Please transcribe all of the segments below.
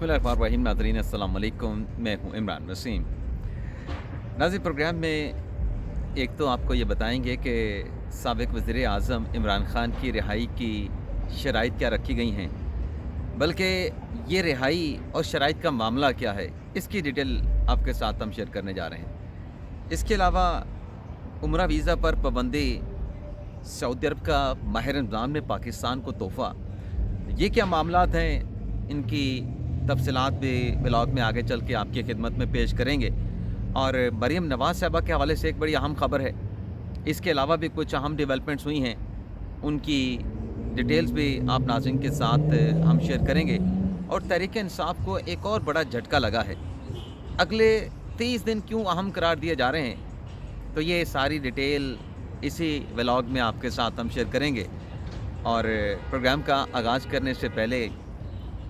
बिस्मिल्लाहिर्रहमानिर्रहीम। नाज़रीन अस्सलाम वालेकुम, मैं हूँ इमरान वसीम। नाज़रीन, प्रोग्राम में एक तो आपको ये बताएंगे कि साबिक़ वज़ीर आज़म इमरान ख़ान की रिहाई की शराइत क्या रखी गई हैं, बल्कि ये रिहाई और शराइत का मामला क्या है, इसकी डिटेल आपके साथ हम शेयर करने जा रहे हैं। इसके अलावा उम्रा वीज़ा पर पाबंदी, सऊदी अरब का माह रमज़ान में पाकिस्तान को तोहफ़ा, ये क्या मामलात हैं, इनकी तफ़सीलात भी ब्लॉग में आगे चल के आपकी खिदमत में पेश करेंगे। और मरीम नवाज़ साहिबा के हवाले से एक बड़ी अहम खबर है। इसके अलावा भी कुछ अहम डेवलपमेंट्स हुई हैं, उनकी डिटेल्स भी आप नाज़रीन के साथ हम शेयर करेंगे। और तहरीक इंसाफ को एक और बड़ा झटका लगा है। अगले 30 दिन क्यों अहम करार दिए जा रहे हैं, तो ये सारी डिटेल इसी व्लॉग में आपके साथ हम शेयर करेंगे। और प्रोग्राम का आगाज़ करने से पहले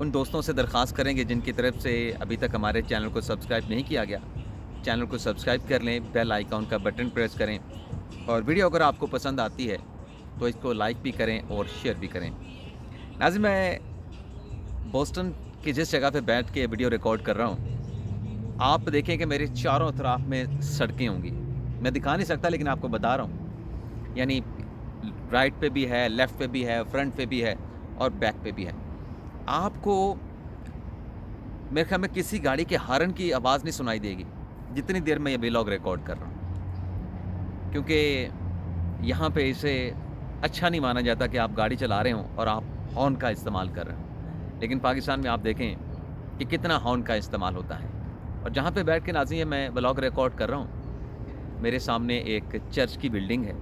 उन दोस्तों से दरख्वास्त करेंगे जिनकी तरफ से अभी तक हमारे चैनल को सब्सक्राइब नहीं किया गया, चैनल को सब्सक्राइब कर लें, बेल आइकॉन का बटन प्रेस करें, और वीडियो अगर आपको पसंद आती है तो इसको लाइक भी करें और शेयर भी करें। नाज़रीन, मैं बोस्टन की जिस जगह पे बैठ के वीडियो रिकॉर्ड कर रहा हूँ, आप देखें कि मेरे चारों तरफ में सड़कें होंगी। मैं दिखा नहीं सकता लेकिन आपको बता रहा हूँ, यानी राइट पे भी है, लेफ़्ट पे भी है, फ्रंट पे भी है और बैक पे भी है। आपको मेरे ख्याल में किसी गाड़ी के हॉर्न की आवाज़ नहीं सुनाई देगी जितनी देर मैं ये व्लॉग रिकॉर्ड कर रहा हूँ, क्योंकि यहाँ पे इसे अच्छा नहीं माना जाता कि आप गाड़ी चला रहे हों और आप हॉर्न का इस्तेमाल कर रहे हों। लेकिन पाकिस्तान में आप देखें कि कितना हॉर्न का इस्तेमाल होता है। और जहाँ पे बैठ के नाज़रीन मैं व्लॉग रिकॉर्ड कर रहा हूँ, मेरे सामने एक चर्च की बिल्डिंग है।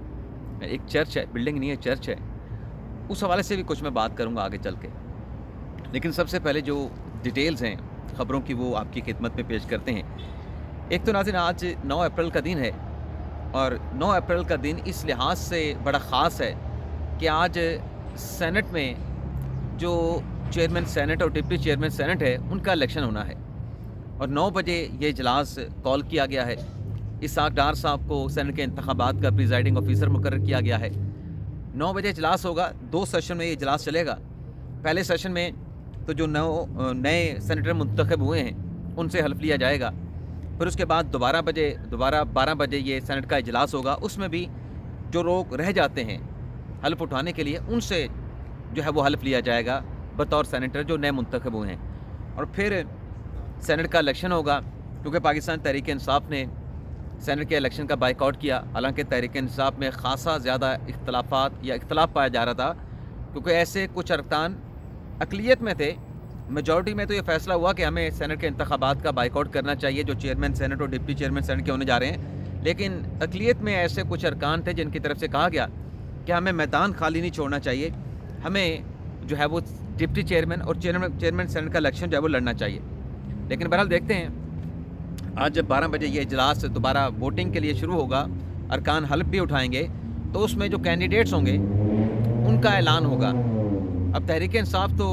एक चर्च है, बिल्डिंग नहीं है, चर्च है। उस हवाले से भी कुछ मैं बात करूँगा आगे चल के। लेकिन सबसे पहले जो डिटेल्स हैं ख़बरों की, वो आपकी खिदमत में पेश करते हैं। एक तो नाज़रीन, आज 9 अप्रैल का दिन है, और 9 अप्रैल का दिन इस लिहाज से बड़ा ख़ास है कि आज सेनेट में जो चेयरमैन सेनेट और डिप्टी चेयरमैन सेनेट है, उनका इलेक्शन होना है। और 9 बजे ये इजलास कॉल किया गया है। इसहाक डार साहब को सेनेट के इंतखाबात का प्रिजाइडिंग ऑफिसर मुकर्रर किया गया है। 9 बजे इजलास होगा, 2 सेशन में ये इजलास चलेगा। पहले सेशन में तो जो नए सेनेटर मुंतखब हुए हैं उनसे हल्फ लिया जाएगा। फिर उसके बाद दोबारा 12 बजे ये सेनेट का इजलास होगा। उसमें भी जो लोग रह जाते हैं हल्फ उठाने के लिए, उनसे जो है वो हल्फ लिया जाएगा बतौर सेनेटर जो नए मुंतखब हुए हैं। और फिर सेनेट का इलेक्शन होगा, क्योंकि पाकिस्तान तहरीक इंसाफ ने सेनेट के इलेक्शन का बाइकआउट किया। हालांकि तहरीक इंसाफ में ख़ासा ज़्यादा इख्तलाफ पाया जा रहा था, क्योंकि ऐसे कुछ अरकान अक़लियत में थे। मेजॉरिटी में तो ये फ़ैसला हुआ कि हमें सेनेट के इंतखाबात का बाइकआउट करना चाहिए, जो चेयरमैन सेनेट और डिप्टी चेयरमैन सेनेट के होने जा रहे हैं। लेकिन अक़लियत में ऐसे कुछ अरकान थे जिनकी तरफ से कहा गया कि हमें मैदान खाली नहीं छोड़ना चाहिए, हमें जो है वो डिप्टी चेयरमैन और चेयरमैन सेनेट का इलेक्शन जो है वो लड़ना चाहिए। लेकिन बहरहाल देखते हैं, आज जब 12 बजे ये इजलास दोबारा वोटिंग के लिए शुरू होगा, अरकान हल्फ भी उठाएंगे, तो उसमें जो कैंडिडेट्स होंगे उनका ऐलान होगा। अब तहरीक इंसाफ तो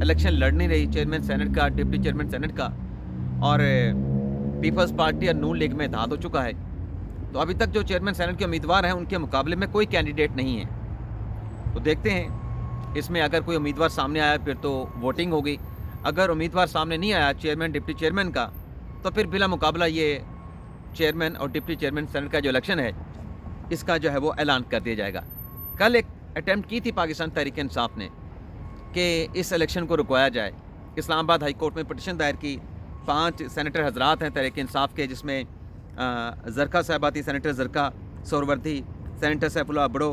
इलेक्शन लड़ नहीं रही, चेयरमैन सेनेट का, डिप्टी चेयरमैन सेनेट का, और पीपल्स पार्टी और नून लीग में इत्तेहाद हो चुका है। तो अभी तक जो चेयरमैन सेनेट के उम्मीदवार हैं उनके मुकाबले में कोई कैंडिडेट नहीं है। तो देखते हैं, इसमें अगर कोई उम्मीदवार सामने आया फिर तो वोटिंग होगी। अगर उम्मीदवार सामने नहीं आया चेयरमैन डिप्टी चेयरमैन का, तो फिर बिला मुकाबला ये चेयरमैन और डिप्टी चेयरमैन सेनेट का जो इलेक्शन है, इसका जो है वो ऐलान कर दिया जाएगा। कल एक अटैम्प्ट की थी पाकिस्तान तहरीक इंसाफ ने कि इस इलेक्शन को रुकवाया जाए। इस्लामाबाद हाई कोर्ट में पटिशन दायर की। 5 सेनेटर हजरात हैं तहरीक इंसाफ के, जिसमें ज़रका साहबा थी, सेनेटर ज़रका सोरवर्दी, सेनेटर सैफुल्लाह अबड़ो,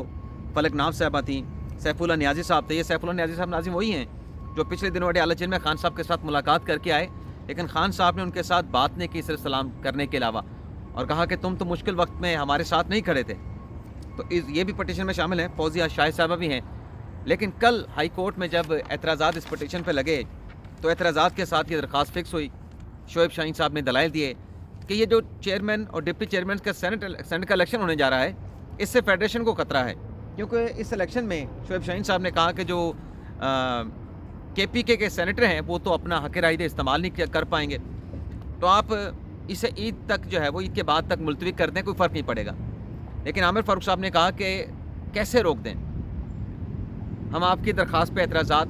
फलक नाव साहबा थी, सैफुल्लाह नियाज़ी साहब थे। ये सैफुल्लाह नियाज़ी साहब नाज़िम वही हैं जो पिछले दिनों बड़े आला जेल में खान साहब के साथ मुलाकात करके आए, लेकिन खान साहब ने उनके साथ बात नहीं की सिर्फ सलाम करने के अलावा, और कहा कि तुम तो मुश्किल वक्त में हमारे साथ नहीं खड़े थे। तो ये भी पटिशन में शामिल हैं। फौजिया शाह साहबा भी हैं। लेकिन कल हाई कोर्ट में जब एतराज़ात इस पटिशन पर लगे, तो एतराज़ात के साथ ये दरख्वास्त फिक्स हुई। शोएब शाहीन साहब ने दलाइल दिए कि ये जो चेयरमैन और डिप्टी चेयरमैन का सेनेट का इलेक्शन होने जा रहा है, इससे फेडरेशन को खतरा है, क्योंकि इस इलेक्शन में शोएब शाहीन साहब ने कहा कि जो KPK के सेनेटर हैं वो तो अपना हक़ राय इस्तेमाल नहीं कर पाएंगे, तो आप इसे ईद तक जो है वो ईद के बाद तक मुलतवी कर दें, कोई फ़र्क नहीं पड़ेगा। लेकिन आमिर फ़ारूक साहब ने कहा कि कैसे रोक दें, हम आपकी दरख्वास्त पे एतराज़ात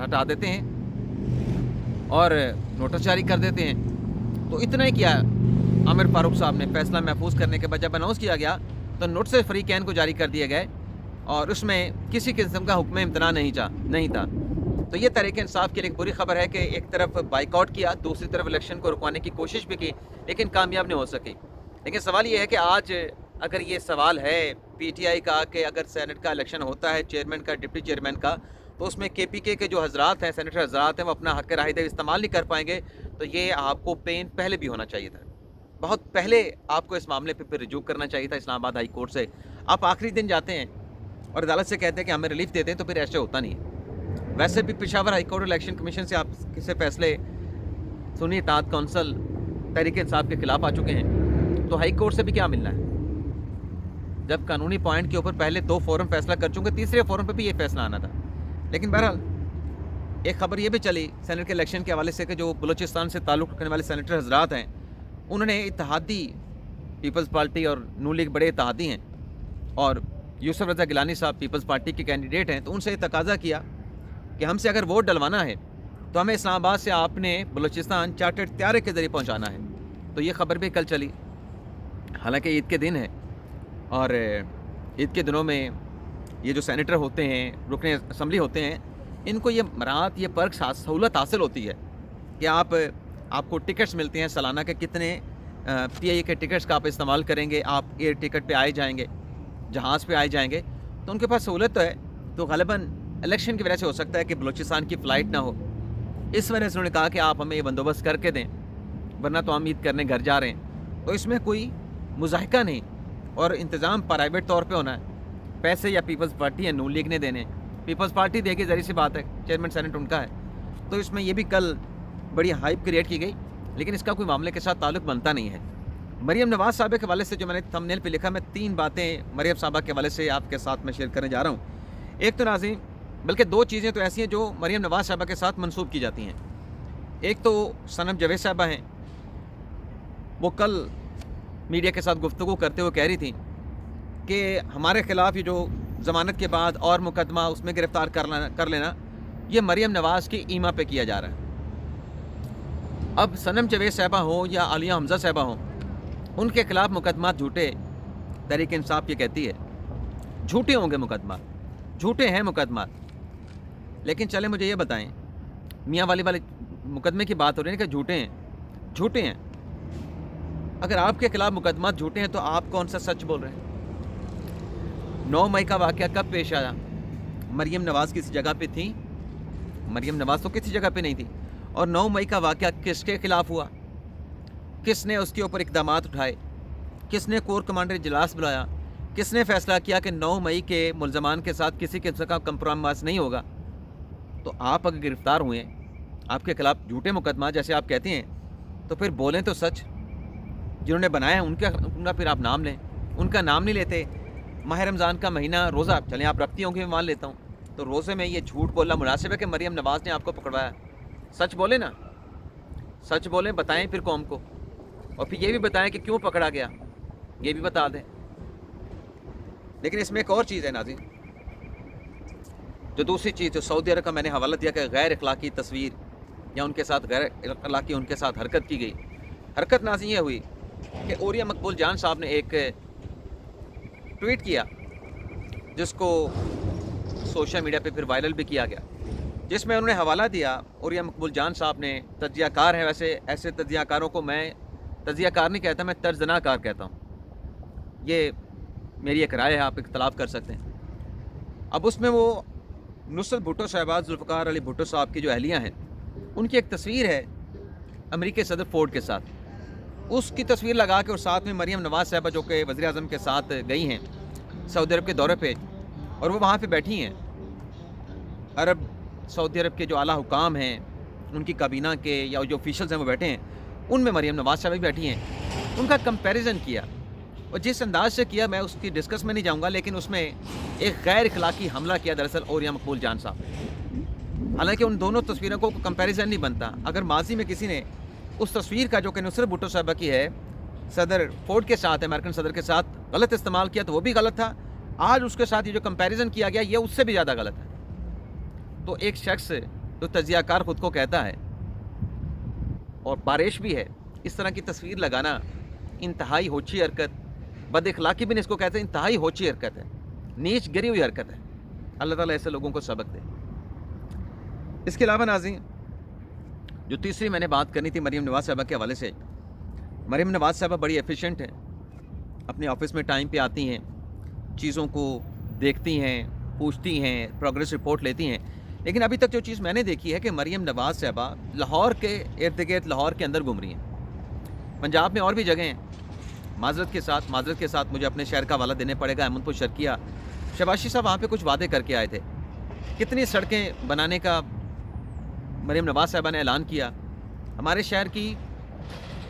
हटा देते हैं اور نوٹس جاری کر دیتے ہیں۔ تو اتنا ہی کیا عامر فاروق صاحب نے فیصلہ محفوظ کرنے کے بعد جب اناؤنس کیا گیا تو نوٹس فریقین کو جاری کر دیے گئے اور اس میں کسی قسم کا حکم امتناع نہیں تھا۔ تو یہ تحریک انصاف کے لیے ایک بری خبر ہے کہ ایک طرف بائیکاٹ کیا، دوسری طرف الیکشن کو رکوانے کی کوشش بھی کی لیکن کامیاب نہیں ہو سکی۔ لیکن سوال یہ ہے کہ آج اگر یہ سوال ہے پی ٹی آئی کا کہ اگر سینٹ کا الیکشن ہوتا ہے چیئرمین کا، ڈپٹی چیئرمین کا، تو اس میں کے پی کے جو حضرات ہیں، سینیٹر حضرات ہیں، وہ اپنا حق رائے استعمال نہیں کر پائیں گے، تو یہ آپ کو پین پہلے بھی ہونا چاہیے تھا، بہت پہلے آپ کو اس معاملے پہ پھر رجوع کرنا چاہیے تھا اسلام آباد ہائی کورٹ سے۔ آپ آخری دن جاتے ہیں اور عدالت سے کہتے ہیں کہ ہمیں ریلیف دیتے ہیں، تو پھر ایسے ہوتا نہیں ہے۔ ویسے بھی Peshawar high court election commission سے آپ کسی فیصلے سنی اطاعت کونسل تحریک انصاف کے خلاف آ چکے ہیں، تو ہائی کورٹ سے بھی کیا ملنا ہے؟ جب قانونی پوائنٹ کے اوپر پہلے 2 فورم فیصلہ کر چکے، تیسرے فورم پہ بھی یہ فیصلہ آنا تھا۔ لیکن بہرحال ایک خبر یہ بھی چلی سینٹ کے الیکشن کے حوالے سے کہ جو بلوچستان سے تعلق رکھنے والے سینیٹر حضرات ہیں، انہوں نے اتحادی پیپلز پارٹی اور نون لیگ بڑے اتحادی ہیں اور یوسف رضا گیلانی صاحب پیپلز پارٹی کے کینڈیڈیٹ ہیں، تو ان سے تقاضا کیا کہ ہم سے اگر ووٹ ڈلوانا ہے تو ہمیں اسلام آباد سے آپ نے بلوچستان چارٹرڈ طیارے کے ذریعے پہنچانا ہے۔ تو یہ خبر بھی کل چلی، حالانکہ عید کے دن ہے اور عید کے دنوں میں یہ جو سینیٹر ہوتے ہیں، رکن اسمبلی ہوتے ہیں، ان کو یہ مراد، یہ پرک سہولت حاصل ہوتی ہے کہ آپ کو ٹکٹس ملتے ہیں سالانہ کے، کتنے پی آئی اے کے ٹکٹس کا آپ استعمال کریں گے، آپ ایئر ٹکٹ پہ آئے جائیں گے، جہاز پہ آئے جائیں گے، تو ان کے پاس سہولت تو ہے۔ تو غالباً الیکشن کی وجہ سے ہو سکتا ہے کہ بلوچستان کی فلائٹ نہ ہو، اس وجہ سے انہوں نے کہا کہ آپ ہمیں یہ بندوبست کر کے دیں، ورنہ تو ہم عید کرنے گھر جا رہے ہیں۔ تو اس میں کوئی مضاحکہ نہیں اور انتظام پرائیویٹ طور پہ ہونا ہے، پیسے یا پیپلز پارٹی یا نون لیگ نے دینے، پیپلز پارٹی دے گی، ظاہر سی بات ہے، چیئرمین سینٹ ان کا ہے۔ تو اس میں یہ بھی کل بڑی ہائپ کریٹ کی گئی، لیکن اس کا کوئی معاملے کے ساتھ تعلق بنتا نہیں ہے۔ مریم نواز صاحبہ کے حوالے سے جو میں نے تھمبنیل پہ لکھا، میں 3 باتیں مریم صاحبہ کے حوالے سے آپ کے ساتھ میں شیئر کرنے جا رہا ہوں۔ ایک تو ناظرین، بلکہ 2 چیزیں تو ایسی ہیں جو مریم نواز صاحبہ کے ساتھ منسوب کی جاتی ہیں۔ ایک تو صنم جاوید صاحبہ ہیں، وہ کل میڈیا کے ساتھ گفتگو کرتے ہوئے کہہ رہی تھیں کہ ہمارے خلاف یہ جو ضمانت کے بعد اور مقدمہ اس میں گرفتار کر لینا، یہ مریم نواز کی ایما پہ کیا جا رہا ہے۔ اب صنم جاوید صاحبہ ہوں یا عالیہ حمزہ صاحبہ ہوں، ان کے خلاف مقدمات جھوٹے، تحریک انصاف یہ کہتی ہے جھوٹے ہوں گے مقدمات، جھوٹے ہیں مقدمات۔ لیکن چلیں مجھے یہ بتائیں، میاں والی والے مقدمے کی بات ہو رہی ہے کہ جھوٹے ہیں، اگر آپ کے خلاف مقدمات جھوٹے ہیں تو آپ کون سا سچ بول رہے ہیں؟ 9 مئی کا واقعہ کب پیش آیا؟ مریم نواز کسی جگہ پہ تھی؟ مریم نواز تو کسی جگہ پہ نہیں تھی۔ اور 9 مئی کا واقعہ کس کے خلاف ہوا؟ کس نے اس کے اوپر اقدامات اٹھائے؟ کس نے کور کمانڈر اجلاس بلایا؟ کس نے فیصلہ کیا کہ 9 مئی کے ملزمان کے ساتھ کسی قسم کا کمپرومائز نہیں ہوگا؟ تو آپ اگر گرفتار ہوئے، آپ کے خلاف جھوٹے مقدمات جیسے آپ کہتے ہیں، تو پھر بولیں تو سچ۔ جنہوں نے بنایا ان کا پھر آپ نام لیں، ان کا نام نہیں لیتے۔ ماہ رمضان کا مہینہ، روزہ چلیں آپ رکھتی ہوں گے، میں مان لیتا ہوں، تو روزے میں یہ جھوٹ بولنا مناسب ہے کہ مریم نواز نے آپ کو پکڑوایا؟ سچ بولیں نا، سچ بولیں، بتائیں پھر قوم کو، اور پھر یہ بھی بتائیں کہ کیوں پکڑا گیا، یہ بھی بتا دیں۔ لیکن اس میں ایک اور چیز ہے ناظرین، جو دوسری چیز جو سعودی عرب کا میں نے حوالہ دیا کہ غیر اخلاقی تصویر یا ان کے ساتھ غیر اخلاقی ان کے ساتھ حرکت کی گئی۔ حرکت ناظرین یہ ہوئی کہ اوریہ مقبول جان صاحب نے ایک ٹویٹ کیا، جس کو سوشل میڈیا پہ پھر وائرل بھی کیا گیا، جس میں انہوں نے حوالہ دیا۔ اوریہ مقبول جان صاحب نے تجزیہ کار ہیں، ویسے ایسے تجزیہ کاروں کو میں تجزیہ کار نہیں کہتا، میں طرزنہ کار کہتا ہوں، یہ میری ایک رائے ہے، آپ اختلاف کر سکتے ہیں۔ اب اس میں وہ نصرت بھٹو صاحبہ، ذوالفقار علی بھٹو صاحب کی جو اہلیہ ہیں، ان کی ایک تصویر ہے امریکی صدر فورڈ کے ساتھ، اس کی تصویر لگا کے، اور ساتھ میں مریم نواز صاحبہ جو کہ وزیر اعظم کے ساتھ گئی ہیں سعودی عرب کے دورے پہ، اور وہ وہاں پہ بیٹھی ہیں۔ سعودی عرب کے جو اعلیٰ حکام ہیں، ان کی کابینہ کے یا جو آفیشلز ہیں وہ بیٹھے ہیں، ان میں مریم نواز صاحبہ بھی بیٹھی ہیں۔ ان کا کمپیریزن کیا، اور جس انداز سے کیا میں اس کی ڈسکس میں نہیں جاؤں گا، لیکن اس میں ایک غیر اخلاقی حملہ کیا دراصل اوریہ مقبول جان صاحب۔ حالانکہ ان دونوں تصویروں کو کمپیریزن نہیں بنتا۔ اگر ماضی میں کسی نے اس تصویر کا جو کہ نصرت بھٹو صاحبہ کی ہے صدر فورڈ کے ساتھ، امریکن صدر کے ساتھ، غلط استعمال کیا تو وہ بھی غلط تھا، آج اس کے ساتھ یہ جو کمپیریزن کیا گیا یہ اس سے بھی زیادہ غلط ہے۔ تو ایک شخص جو تجزیہ کار خود کو کہتا ہے، और बारिश भी है, इस तरह की तस्वीर लगाना इंतहाई होची हरकत, बद इखलाकी भी नहीं इसको कहते हैं, इंतहाई होची हरकत है, नीच गिरी हुई हरकत है। अल्लाह ताला ऐसे लोगों को सबक दे। इसके अलावा नाज़रीन, जो तीसरी मैंने बात करनी थी मरीम नवाज़ साहबा के हवाले से, मरीम नवाज़ साहबा बड़ी एफिशिएंट हैं, अपने ऑफिस में टाइम पे आती हैं, चीज़ों को देखती हैं, पूछती हैं, प्रोग्रेस रिपोर्ट लेती हैं। लेकिन अभी तक जो चीज़ मैंने देखी है कि मरीम नवाज़ साहबा लाहौर के इर्द गिर्द, लाहौर के अंदर घूम रही हैं। पंजाब में और भी जगह हैं। माजरत के साथ मुझे अपने शहर का हवाला देने पड़ेगा, अहमदपुर शर्किया। शबाशी साहब वहाँ पे कुछ वादे करके आए थे, कितनी सड़कें बनाने का मरीम नवाज़ साहबा ने ऐलान किया। हमारे शहर की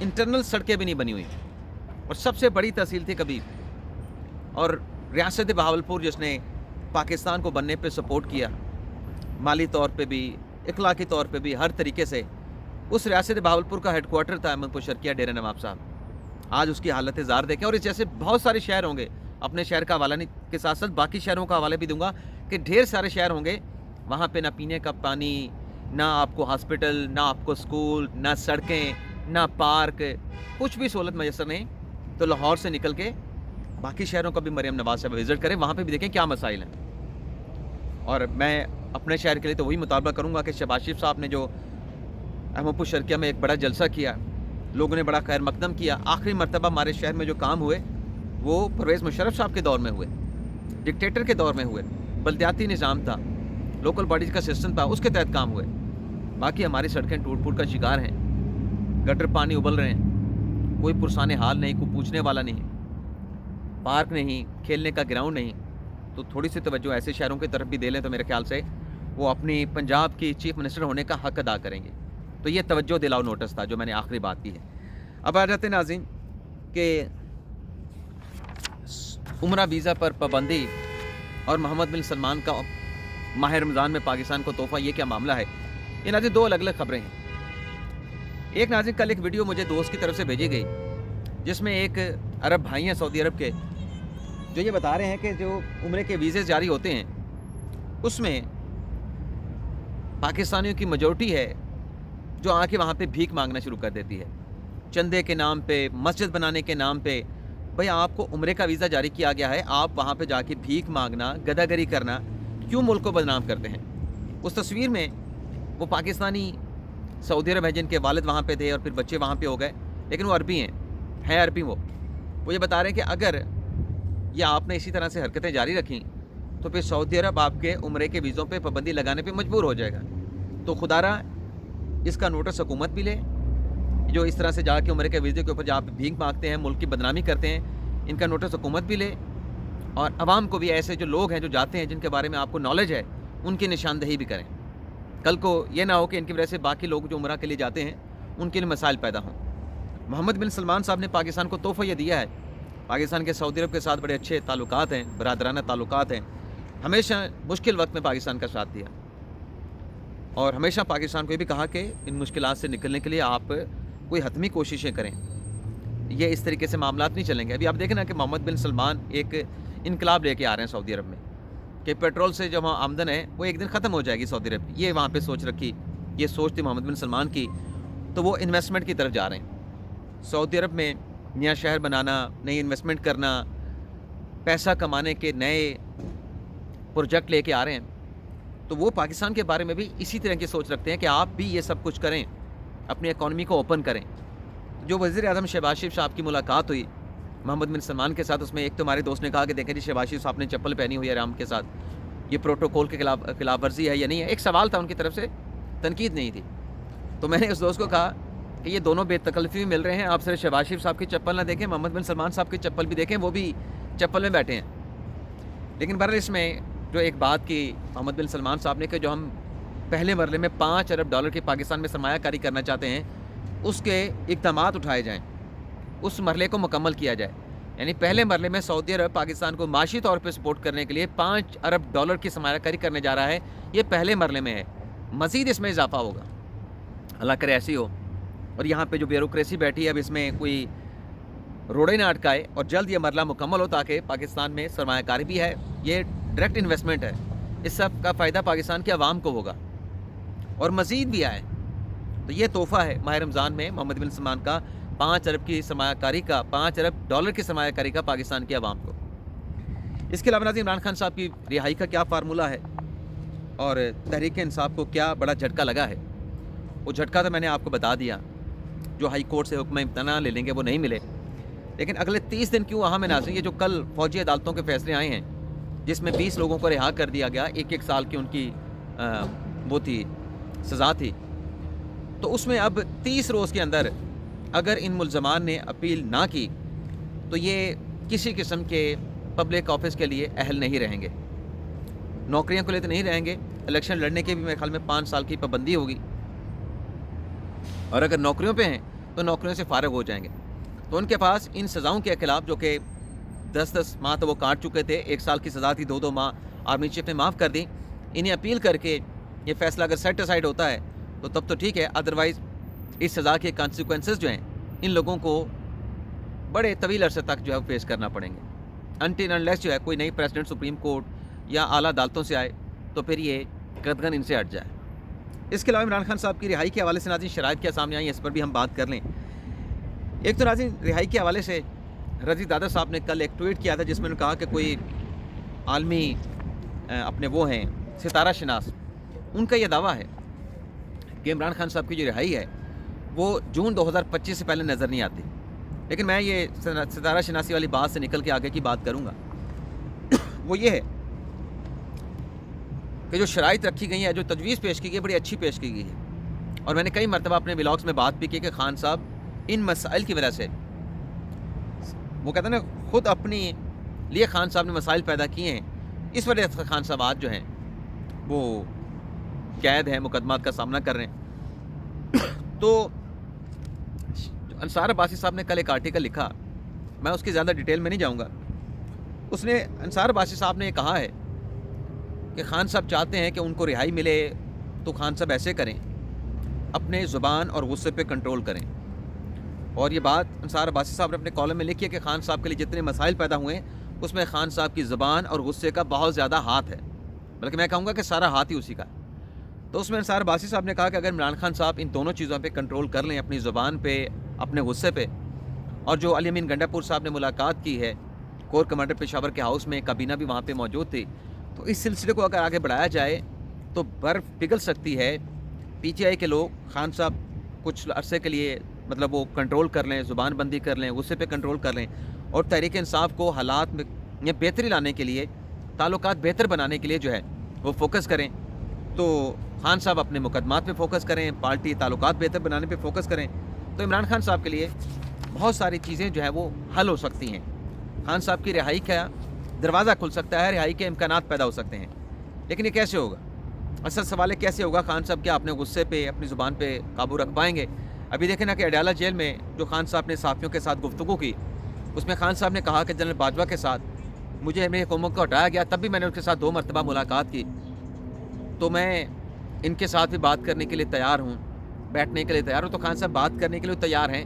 इंटरनल सड़कें भी नहीं बनी हुई, और सबसे बड़ी तहसील थी कबीर, और रियासत बहावलपुर जिसने पाकिस्तान को बनने पे सपोर्ट किया, माली तौर पे भी, इखलाकी तौर पे भी, हर तरीके से। उस रियासत बहावलपुर का हेडक्वार्टर था अहमदपुर शर्किया, डेरा नवाब साहब। आज उसकी हालत ज़ार देखें, और इस जैसे बहुत सारे शहर होंगे। अपने शहर का हवाला नहीं के साथ साथ बाकी शहरों का हवाला भी दूंगा कि ढेर सारे शहर होंगे वहाँ पे ना पीने का पानी, ना आपको हॉस्पिटल, ना आपको स्कूल, ना सड़कें, ना पार्क, कुछ भी सहूलत मैसर नहीं। तो लाहौर से निकल के बाकी शहरों का भी मरीम नवाज़ साहब विज़िट करें, वहाँ पे भी देखें क्या मसाइल हैं। और मैं अपने शहर के लिए तो वही मुतालबा करूँगा कि शहबाज शरीफ साहब ने जो अहमदपुर शर्किया में एक बड़ा जलसा किया, लोगों ने बड़ा खैर मकदम किया। आखिरी मरतबा हमारे शहर में जो काम हुए वो परवेज़ मुशर्रफ साहब के दौर में हुए, डिक्टेटर के दौर में हुए। बल्दियाती निज़ाम था, लोकल बॉडीज़ का सिस्टम था, उसके तहत काम हुए। बाकी हमारी सड़कें टूट फूट का शिकार हैं, गटर पानी उबल रहे हैं, कोई पुरसाने हाल नहीं, कोई पूछने वाला नहीं, पार्क नहीं, खेलने का ग्राउंड नहीं। तो थोड़ी सी तवज्जो ऐसे शहरों की तरफ भी दे लें तो मेरे ख्याल से वो अपनी पंजाब की चीफ मिनिस्टर होने का हक अदा करेंगे। तो ये तवज्जो दिलाओ नोटिस था जो मैंने आखिरी बात की है। अब आ जाते हैं नाज़रीन कि उम्रा वीज़ा पर पाबंदी और मोहम्मद बिन सलमान का माह रमज़ान में पाकिस्तान को तोहफ़ा, ये क्या मामला है। ये नाज़रीन दो अलग अलग खबरें हैं। एक नाज़रीन कल एक वीडियो मुझे दोस्त की तरफ से भेजी गई, जिसमें एक अरब भाई हैं सऊदी अरब के, जो ये बता रहे हैं कि जो उम्रे के वीज़े जारी होते हैं उसमें पाकिस्तानियों की मेजॉरिटी है जो आके वहाँ पे भीख मांगना शुरू कर देती है, चंदे के नाम पे, मस्जिद बनाने के नाम पे। भाई आपको उम्रे का वीज़ा जारी किया गया है, आप वहाँ पे जाके भीख मांगना, गदागरी करना, क्यों मुल्क को बदनाम करते हैं। उस तस्वीर में वो पाकिस्तानी सऊदी अरब है जिनके वालिद वहाँ पे थे और फिर बच्चे वहाँ पे हो गए, लेकिन वो अरबी हैं अरबी। वो ये बता रहे हैं कि अगर ये आपने इसी तरह से हरकतें जारी रखी तो फिर सऊदी अरब आपके उम्रे के वीज़ों पे पाबंदी लगाने पे मजबूर हो जाएगा। तो खुदारा इसका नोटिस हुकूमत भी ले, जो इस तरह से जाके उम्रे के वीज़े के ऊपर जहाँ पे भीख मांगते हैं, मुल्क की बदनामी करते हैं, इनका नोटिस हुकूमत भी ले। और आवाम को भी, ऐसे जो लोग हैं जो जाते हैं जिनके बारे में आपको नॉलेज है, उनकी निशानदही भी करें। कल को ये ना हो कि इनकी वजह से बाकी लोग जो उम्रा के लिए जाते हैं उनके लिए मसाइल पैदा हों। मोहम्मद बिन सलमान साहब ने पाकिस्तान को तोहफ़ा ये दिया है। पाकिस्तान के सऊदी अरब के साथ बड़े अच्छे ताल्लुकात हैं, बरादराना ताल्लुकात हैं। हमेशा मुश्किल वक्त में पाकिस्तान का साथ दिया, और हमेशा पाकिस्तान को ये भी कहा कि इन मुश्किलात से निकलने के लिए आप कोई हतमी कोशिशें करें, ये इस तरीके से मामलात नहीं चलेंगे। अभी आप देखें ना कि मोहम्मद बिन सलमान एक इनकलाब लेके आ रहे हैं सऊदी अरब में, कि पेट्रोल से जो वहाँ आमदन है वो एक दिन ख़त्म हो जाएगी सऊदी अरब की। ये वहाँ पे सोच रखी, ये सोच थी मोहम्मद बिन सलमान की। तो वो इन्वेस्टमेंट की तरफ जा रहे हैं। सऊदी अरब में नया शहर बनाना, नई इन्वेस्टमेंट करना, पैसा कमाने के नए प्रोजेक्ट लेके आ रहे हैं। तो वो पाकिस्तान के बारे में भी इसी तरह की सोच रखते हैं कि आप भी ये सब कुछ करें, अपनी इकॉनमी को ओपन करें। जो वज़ीर आज़म शहबाज शरीफ साहब की मुलाकात हुई मोहम्मद बिन सलमान के साथ, उसमें एक तो हमारे दोस्त ने कहा कि देखें जी शहबाज शरीफ साहब ने चप्पल पहनी हुई है राम के साथ, ये प्रोटोकॉल के खिलाफ वर्जी है या नहीं है। एक सवाल था उनकी तरफ से, तनकीद नहीं थी। तो मैंने उस दोस्त को कहा कि ये दोनों बेतकल्फ़ी मिल रहे हैं, आप सिर्फ शहबाज शरीफ साहब की चप्पल ना देखें, मोहम्मद बिन सलमान साहब की चप्पल भी देखें, वो भी चप्पल में बैठे हैं। लेकिन बहरहाल इसमें जो एक बात की मोहम्मद बिन सलमान साहब ने कि जो हम पहले मरले में $5 अरब की पाकिस्तान में सरमायाकारी करना चाहते हैं, उसके इक़दामात उठाए जाएँ, उस मरले को मुकम्मल किया जाए। यानी पहले मरले में सऊदी अरब पाकिस्तान को माशी तौर पर सपोर्ट करने के लिए $5 अरब की सरमायाकारी करने जा रहा है। ये पहले मरले में है, मज़ीद इसमें इजाफा होगा, अल्लाह करे ऐसी हो। और यहाँ पे जो ब्यूरोक्रेसी बैठी है, अब इसमें कोई रोड़े ना अटकाए और जल्द ये मरला मुकम्मल हो, ताकि पाकिस्तान में सरमायाकारी भी है, ये डायरेक्ट इन्वेस्टमेंट है, इस सब का फ़ायदा पाकिस्तान के अवाम को होगा। और मज़ीद भी आए, تو یہ تحفہ ہے ماہ رمضان میں محمد بن سلمان کا 5 ارب کی سرمایہ کاری کا، 5 ارب ڈالر کی سرمایہ کاری کا پاکستان کی عوام کو۔ اس کے علاوہ ناظرین عمران خان صاحب کی رہائی کا کیا فارمولہ ہے اور تحریک انصاف کو کیا بڑا جھٹکا لگا ہے، وہ جھٹکا تو میں نے آپ کو بتا دیا۔ جو ہائی کورٹ سے حکم امتناع لے لیں گے وہ نہیں ملے، لیکن اگلے 30 دن کیوں اہم ہے ناظرین؟ یہ جو کل فوجی عدالتوں کے فیصلے آئے ہیں جس میں 20 لوگوں کو رہا کر دیا گیا، 1 سال کی ان کی وہ تھی سزا تھی، تو اس میں اب 30 روز کے اندر اگر ان ملزمان نے اپیل نہ کی تو یہ کسی قسم کے پبلک آفس کے لیے اہل نہیں رہیں گے، نوکریوں کے لیے تو نہیں رہیں گے، الیکشن لڑنے کے بھی میرے خیال میں 5 سال کی پابندی ہوگی، اور اگر نوکریوں پہ ہیں تو نوکریوں سے فارغ ہو جائیں گے۔ تو ان کے پاس ان سزاؤں کے خلاف، جو کہ 10 ماہ تو وہ کاٹ چکے تھے، 1 سال کی سزا تھی، 2 ماہ آرمی چیف نے معاف کر دی، انہیں اپیل کر کے یہ فیصلہ اگر سیٹ اسائڈ ہوتا ہے تو تب تو ٹھیک ہے، ادروائز اس سزا کے کانسیکوینسز جو ہیں ان لوگوں کو بڑے طویل عرصے تک جو ہے فیس کرنا پڑیں گے، انٹل انلیس جو ہے کوئی نئی پریزیڈنٹ سپریم کورٹ یا اعلیٰ عدالتوں سے آئے تو پھر یہ قدغن ان سے ہٹ جائے۔ اس کے علاوہ عمران خان صاحب کی رہائی کے حوالے سے ناظرین شرائط کیا سامنے آئی ہیں، اس پر بھی ہم بات کر لیں۔ ایک تو ناظرین رہائی کے حوالے سے رضی دادا صاحب نے کل ایک ٹویٹ کیا تھا جس میں انہوں نے کہا کہ کوئی عالمی اپنے وہ ہیں ستارہ شناس، ان کا یہ دعویٰ ہے کہ عمران خان صاحب کی جو رہائی ہے وہ جون 2025 سے پہلے نظر نہیں آتی، لیکن میں یہ ستارہ شناسی والی بات سے نکل کے آگے کی بات کروں گا۔ وہ یہ ہے کہ جو شرائط رکھی گئی ہیں، جو تجویز پیش کی گئی ہے، بڑی اچھی پیش کی گئی ہے، اور میں نے کئی مرتبہ اپنے ولاگس میں بات بھی کی کہ خان صاحب ان مسائل کی وجہ سے، وہ کہتے ہیں نا خود اپنی لیے خان صاحب نے مسائل پیدا کیے ہیں، اس وجہ سے خان صاحب آج جو ہیں وہ قید ہیں، مقدمات کا سامنا کر رہے ہیں۔ تو انصار عباسی صاحب نے کل ایک آرٹیکل لکھا، میں اس کی زیادہ ڈیٹیل میں نہیں جاؤں گا، اس نے انصار عباسی صاحب نے یہ کہا ہے کہ خان صاحب چاہتے ہیں کہ ان کو رہائی ملے تو خان صاحب ایسے کریں، اپنے زبان اور غصے پہ کنٹرول کریں، اور یہ بات انصار عباسی صاحب نے اپنے کالم میں لکھی ہے کہ خان صاحب کے لیے جتنے مسائل پیدا ہوئے ہیں اس میں خان صاحب کی زبان اور غصے کا بہت زیادہ ہاتھ ہے، بلکہ میں کہوں گا کہ سارا ہاتھ ہی اسی کا ہے۔ تو اس میں انصار عباسی صاحب نے کہا کہ اگر عمران خان صاحب ان دونوں چیزوں پہ کنٹرول کر لیں، اپنی زبان پہ، اپنے غصے پہ، اور جو علی امین گنڈا پور صاحب نے ملاقات کی ہے کور کمانڈر پشاور کے ہاؤس میں، کابینہ بھی وہاں پہ موجود تھی، تو اس سلسلے کو اگر آگے بڑھایا جائے تو برف پگھل سکتی ہے۔ پی ٹی آئی کے لوگ خان صاحب کچھ عرصے کے لیے مطلب وہ کنٹرول کر لیں، زبان بندی کر لیں، غصے پہ کنٹرول کر لیں، اور تحریک انصاف کو حالات میں بہتری لانے کے لیے، تعلقات بہتر بنانے کے لیے جو ہے وہ فوکس کریں، تو خان صاحب اپنے مقدمات پہ فوکس کریں، پارٹی تعلقات بہتر بنانے پہ فوکس کریں، تو عمران خان صاحب کے لیے بہت ساری چیزیں جو ہے وہ حل ہو سکتی ہیں۔ خان صاحب کی رہائی کا دروازہ کھل سکتا ہے، رہائی کے امکانات پیدا ہو سکتے ہیں، لیکن یہ کیسے ہوگا؟ اصل سوال ہے کیسے ہوگا؟ خان صاحب کیا اپنے غصے پہ، اپنی زبان پہ قابو رکھ پائیں گے؟ ابھی دیکھیں نا کہ اڈیالہ جیل میں جو خان صاحب نے صحافیوں کے ساتھ گفتگو کی، اس میں خان صاحب نے کہا کہ جنرل باجوہ کے ساتھ مجھے میری حکومت کو ہٹایا گیا، تب بھی میں نے اس کے ساتھ 2 مرتبہ ملاقات کی، تو میں ان کے ساتھ بھی بات کرنے کے لیے تیار ہوں، بیٹھنے کے لیے تیار ہوں۔ تو خان صاحب بات کرنے کے لیے تیار ہیں،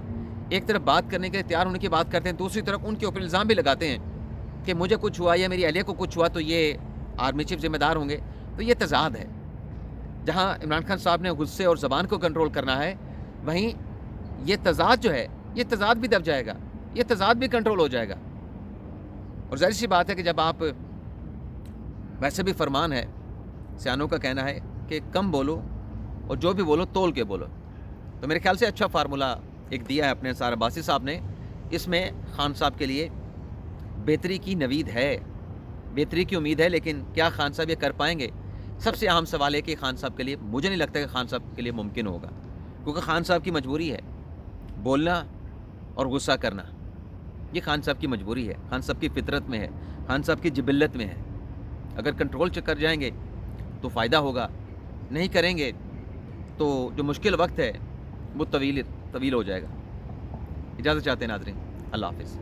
ایک طرف بات کرنے کے لیے تیار ہونے کی بات کرتے ہیں، دوسری طرف ان کے اوپر الزام بھی لگاتے ہیں کہ مجھے کچھ ہوا یا میری اہلیہ کو کچھ ہوا تو یہ آرمی چیف ذمہ دار ہوں گے۔ تو یہ تضاد ہے، جہاں عمران خان صاحب نے غصے اور زبان کو کنٹرول کرنا ہے، وہیں یہ تضاد جو ہے، یہ تضاد بھی دب جائے گا، یہ تضاد بھی کنٹرول ہو جائے گا۔ اور ظاہر سی بات ہے کہ جب آپ، ویسے بھی فرمان ہے، سیانوں کا کہنا ہے کہ کم بولو اور جو بھی بولو تول کے بولو، تو میرے خیال سے اچھا فارمولہ ایک دیا ہے اپنے انصار عباسی صاحب نے، اس میں خان صاحب کے لیے بہتری کی نوید ہے، بہتری کی امید ہے، لیکن کیا خان صاحب یہ کر پائیں گے؟ سب سے اہم سوال ہے کہ خان صاحب کے لیے، مجھے نہیں لگتا کہ خان صاحب کے لیے ممکن ہوگا، کیونکہ خان صاحب کی مجبوری ہے بولنا اور غصہ کرنا، یہ خان صاحب کی مجبوری ہے، خان صاحب کی فطرت میں ہے، خان صاحب کی جبلت میں ہے۔ اگر کنٹرول کر جائیں گے تو فائدہ ہوگا، نہیں کریں گے تو جو مشکل وقت ہے وہ طویل ہو جائے گا۔ اجازت چاہتے ہیں ناظرین، اللہ حافظ۔